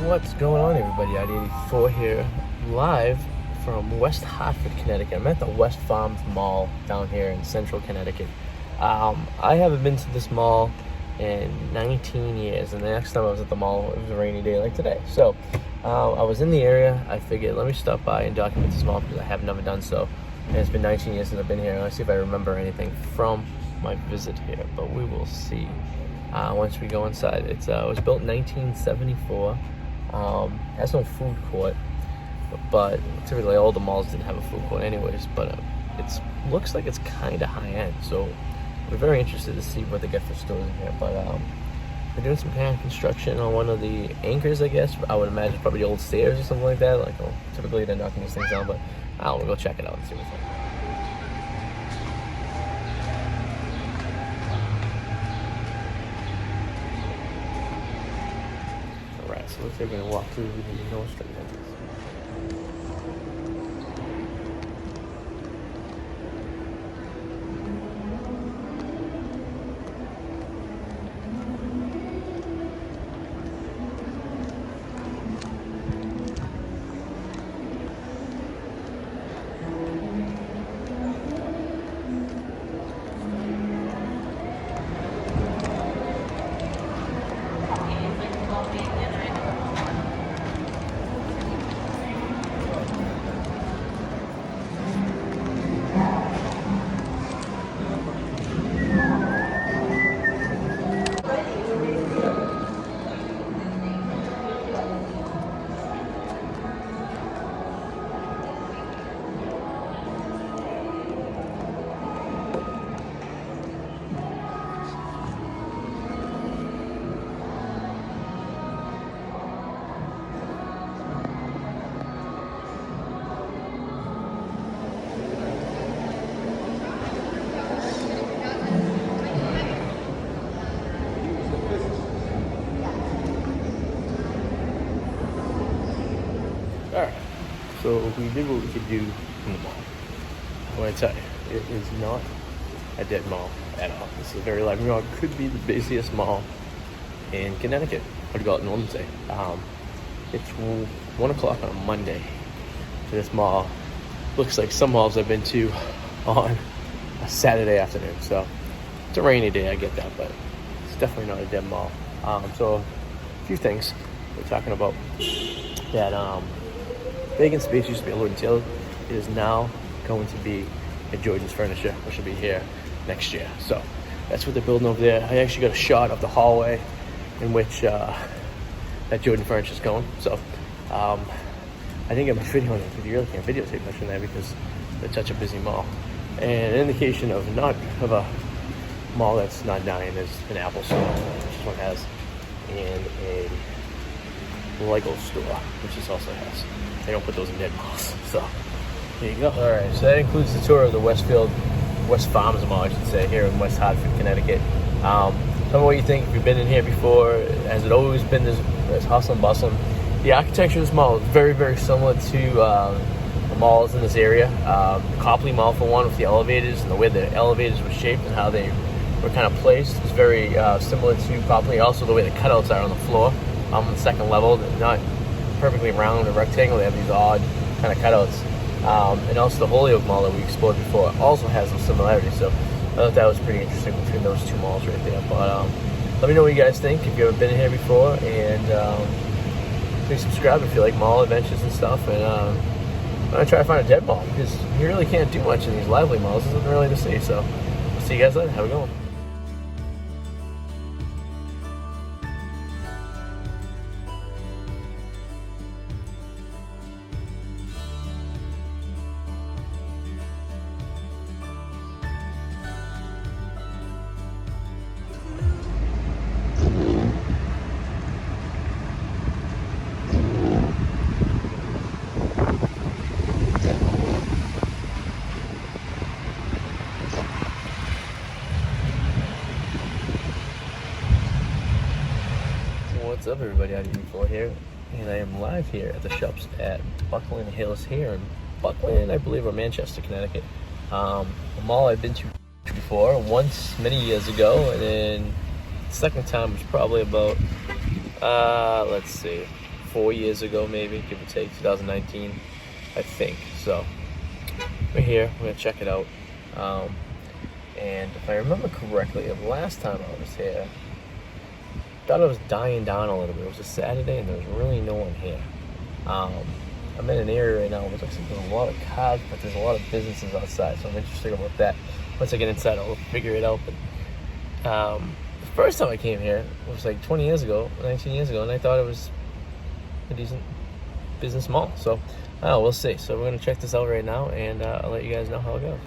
What's going on, everybody? Arty 84 here, live from West Hartford, Connecticut. I'm at the Westfarms Mall down here in central Connecticut. I haven't been to this mall in 19 years, and the next time I was at the mall, it was a rainy day like today. So I was in the area. I figured, let me stop by and document this mall because I have never done so. And it's been 19 years since I've been here. Let's see if I remember anything from my visit here, but we will see once we go inside. It was built in 1974. Has no food court, but typically all the malls didn't have a food court anyways, but it looks like it's kind of high end, so we're very interested to see what they get for stores in here. But they're doing some kind of construction on one of the anchors, I guess. I would imagine probably old stairs or something like that. Like, typically they're knocking these things down, but I don't know, we'll go check it out and see what's up. Alright, so looks like we're gonna walk through the North Street entrance. Alright, so we did what we could do in the mall. I want to tell you, it is not a dead mall at all. This is a very lively mall. It could be the busiest mall in Connecticut. What do you call it, Northern State? It's 1 o'clock on a Monday to this mall. Looks like some malls I've been to on a Saturday afternoon. So it's a rainy day, I get that, but it's definitely not a dead mall. So a few things we're talking about that vacant space used to be a Lord & Taylor. It is now going to be at George's Furniture, which will be here next year. So that's what they're building over there. I actually got a shot of the hallway in which that Jordan Furniture is going. So I think I'm videoing it because you really can't videotape much from there because it's such a busy mall. And an indication of not of a mall that's not dying is an Apple store, which this one has, and a Lego store, which this also has. They don't put those in dead malls. So here you go. All right, so that includes the tour of the Westfarms Mall, I should say, here in West Hartford, Connecticut. Tell me what you think. If you've been in here before, has it always been this hustle and bustle? The architecture of this mall is very, very similar to the malls in this area. The Copley Mall, for one, with the elevators and the way the elevators were shaped and how they were kind of placed was very similar to Copley. Also, the way the cutouts are on the floor on the second level, they're not perfectly round or rectangle. They have these odd kind of cutouts. And also the Holyoke Mall that we explored before also has some similarities. So I thought that was pretty interesting between those two malls right there. But let me know what you guys think if you've ever been in here before, and please subscribe if you like mall adventures and stuff. And I'm gonna try to find a dead mall because you really can't do much in these lively malls. There's nothing really to see. So I'll see you guys later. Have a good one. What's up, everybody? Arty 84 here, and I am live here at the shops at Buckland Hills here in Buckland, I believe, or Manchester, Connecticut. A mall I've been to before, once many years ago, and then the second time was probably about, let's see, 4 years ago, maybe, give or take, 2019, I think. So we're here, we're gonna check it out. And if I remember correctly, the last time I was here, I thought it was dying down a little bit. It was a Saturday and there was really no one here. I'm in an area right now where there's a lot of cars, but there's a lot of businesses outside, so I'm interested about that. Once I get inside, I'll figure it out. But the first time I came here was like 20 years ago, 19 years ago, and I thought it was a decent business mall. So we'll see. So we're gonna check this out right now, and I'll let you guys know how it goes.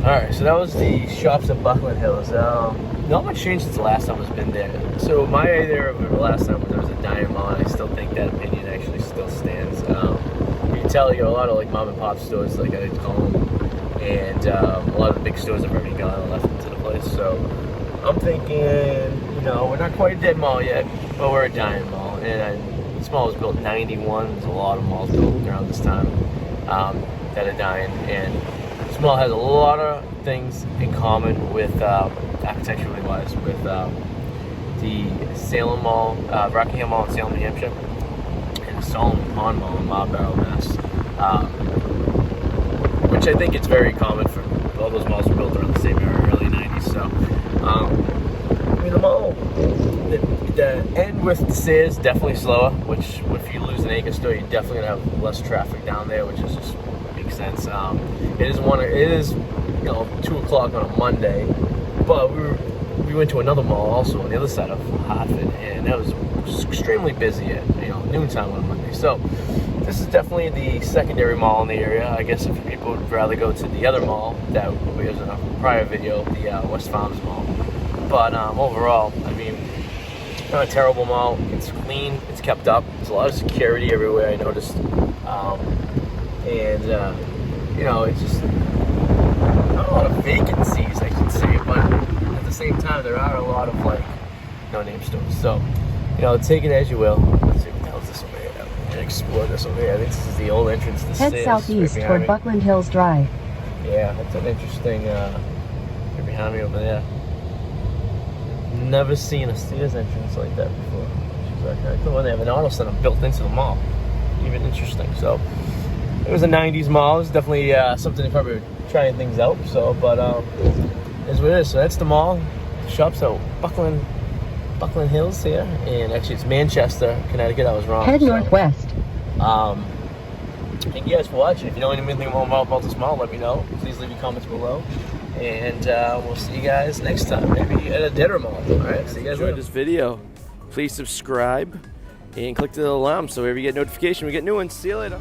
Alright, so that was the shops at Buckland Hills. Not much changed since the last time I've been there. So my idea of the last time was there was a dying mall, and I still think that opinion actually still stands. You can tell you got a lot of like mom and pop stores, like I call them, and a lot of the big stores have already gone and left into the place. So I'm thinking, you know, we're not quite a dead mall yet, but we're a dying mall. And this mall was built in '91. There's a lot of malls built around this time that are dying, and this mall has a lot of things in common with, architecturally wise, with the Salem Mall, Rockingham Mall in Salem, New Hampshire, and the Solomon Pond Mall in Marlborough, Mass. Which I think it's very common for all those malls were built around the same era, early '90s. So, I mean, the mall, the end with the Sears definitely slower. Which, if you lose an acre store, you're definitely gonna have less traffic down there, which is just makes sense. It is 2 o'clock on a Monday, but we went to another mall also on the other side of Hartford, and that was extremely busy at noontime on a Monday. So this is definitely the secondary mall in the area. I guess if people would rather go to the other mall that was in a prior video, the Westfarms Mall. But overall, I mean, not a terrible mall. It's clean. It's kept up. There's a lot of security everywhere, I noticed. You know, it's just not a lot of vacancies, I should say, but at the same time, there are a lot of, like, no-name stores. So, you know, take it as you will. Let's see what the hell is this over here. I'm gonna explore this over here. I think this is the old entrance to the Head stairs. southeast right toward me. Buckland Hills Drive. Yeah, that's an interesting, right behind me over there. Never seen a stairs entrance like that before. Which is okay. Cool. They have an auto center built into the mall. Even interesting. So, it was a 90s mall. It was definitely something they probably were trying things out. So, but is what it is. So that's the mall. The shop's at Buckland Hills here, and actually it's Manchester, Connecticut. I was wrong. Head northwest. Thank you guys for watching. If you know anything more about this mall, let me know. Please leave your comments below, and we'll see you guys next time. Maybe at a dinner mall. All right. See you guys later. This video. Please subscribe and click the alarm so whenever you get notification, we get new ones. See you later.